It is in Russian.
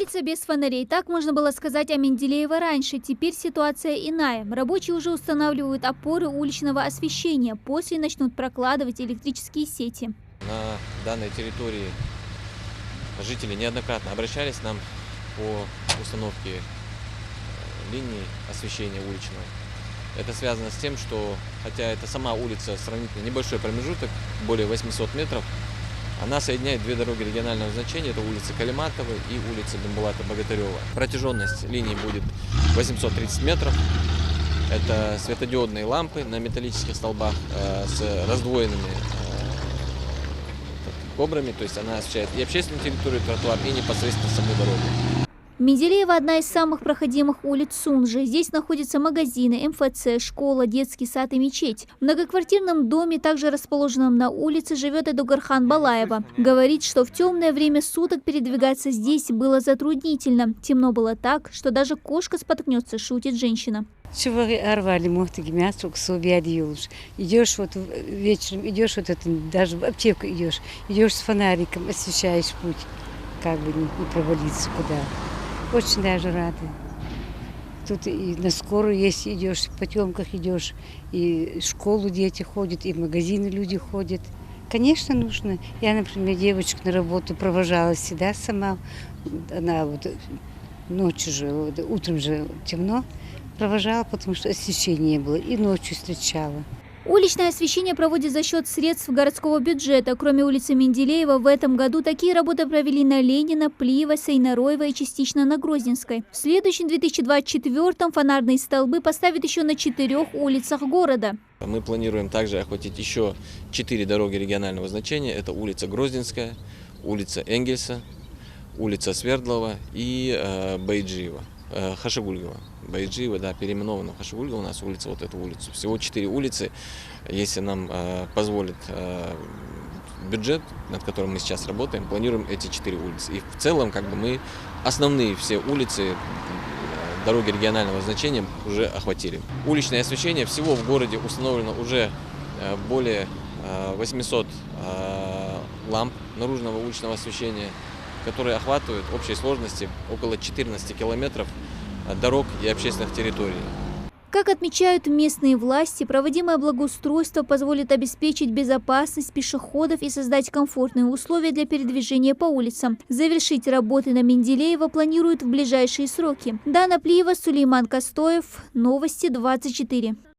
Улица без фонарей. Так можно было сказать о Менделеева раньше. Теперь ситуация иная. Рабочие уже устанавливают опоры уличного освещения. После начнут прокладывать электрические сети. На данной территории жители неоднократно обращались к нам по установке линий освещения уличного. Это связано с тем, что, хотя это сама улица сравнительно небольшой промежуток, более 800 метров, она соединяет две дороги регионального значения, это улица Калиматова и улица Думбулата-Богатырева. Протяженность линии будет 830 метров. Это светодиодные лампы на металлических столбах с раздвоенными кобрами, то есть она освещает и общественную территорию, тротуар, и непосредственно саму дорогу. Менделеева – одна из самых проходимых улиц Сунжи. Здесь находятся магазины, МФЦ, школа, детский сад и мечеть. В многоквартирном доме, также расположенном на улице, живет Эдугархан Балаева. Говорит, что в темное время суток передвигаться здесь было затруднительно. Темно было так, что даже кошка споткнется, шутит женщина. Чего орвали, мясо, идешь вот вечером, идешь вот это, даже в аптеку идешь с фонариком, освещаешь путь, как бы не провалиться куда. Очень даже рады. Тут и на скорую, если идешь, в потемках идешь, и в школу дети ходят, и в магазины люди ходят. Конечно, нужно. Я, например, девочку на работу провожала всегда сама. Она вот ночью же, вот, утром же темно, провожала, потому что освещения не было, и ночью встречала. Уличное освещение проводят за счет средств городского бюджета. Кроме улицы Менделеева, в этом году такие работы провели на Ленина, Плиева, Сейнароева и частично на Грозненской. В следующем 2024-м фонарные столбы поставят еще на 4 улицах города. Мы планируем также охватить еще 4 дороги регионального значения. Это улица Грозненская, улица Энгельса, улица Свердлова и Байджиева. Хашигульгова. Байджиева, да, переименована в Хашигульгова, у нас улица, вот эту улицу. Всего 4 улицы, если нам позволит бюджет, над которым мы сейчас работаем, планируем эти 4 улицы. И в целом, как бы, мы основные все улицы, дороги регионального значения уже охватили. Уличное освещение всего в городе установлено уже более 800 ламп наружного уличного освещения, которые охватывают в общей сложности около 14 километров дорог и общественных территорий. Как отмечают местные власти, проводимое благоустройство позволит обеспечить безопасность пешеходов и создать комфортные условия для передвижения по улицам. Завершить работы на Менделеева планируют в ближайшие сроки. Дана Плиева, Сулейман Костоев. Новости 24.